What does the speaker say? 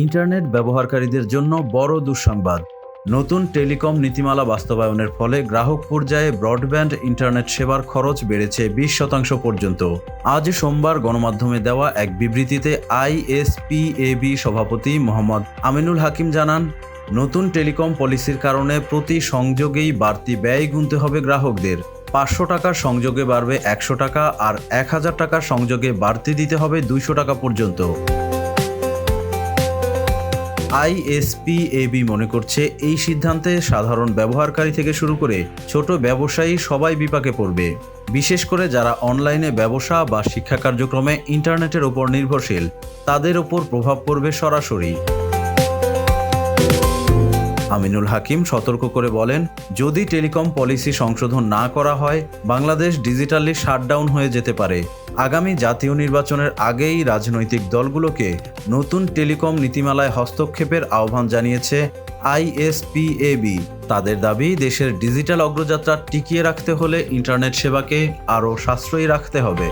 Internet ব্যবহারকারীদের জন্য বড় দুঃসংবাদ। নতুন টেলিকম নীতিমালা বাস্তবায়নের ফলে গ্রাহক পর্যায়ে ব্রডব্যান্ড ইন্টারনেট সেবার খরচ বেড়েছে 20% পর্যন্ত। আজ সোমবার গণমাধ্যমে দেওয়া এক বিবৃতিতে আইএসপিএবি সভাপতি মোহাম্মদ আমিনুল হাকিম জানান, নতুন টেলিকম পলিসির কারণে প্রতি সংযোগেই বাড়তি ব্যয় গুনতে হবে গ্রাহকদের। 500 টাকার সংযোগে বাড়বে 100 টাকা, আর 1000 টাকার সংযোগে বাড়তি দিতে হবে 200 টাকা পর্যন্ত। আইএসপিএবি মনে করছে, এই সিদ্ধান্তে সাধারণ ব্যবহারকারী থেকে শুরু করে ছোট ব্যবসায়ী সবাই বিপাকে পড়বে। বিশেষ করে যারা অনলাইনে ব্যবসা বা শিক্ষা কার্যক্রমে ইন্টারনেটের ওপর নির্ভরশীল, তাদের ওপর প্রভাব পড়বে সরাসরি। আমিনুল হাকিম সতর্ক করে বলেন, যদি টেলিকম পলিসি সংশোধন না করা হয়, বাংলাদেশ ডিজিটালি শাটডাউন হয়ে যেতে পারে। আগামী জাতীয় নির্বাচনের আগেই রাজনৈতিক দলগুলোকে নতুন টেলিকম নীতিমালায় হস্তক্ষেপের আহ্বান জানিয়েছে আইএসপিএবি। তাদের দাবি, দেশের ডিজিটাল অগ্রযাত্রা টিকিয়ে রাখতে হলে ইন্টারনেট সেবাকে আরও সাশ্রয়ী রাখতে হবে।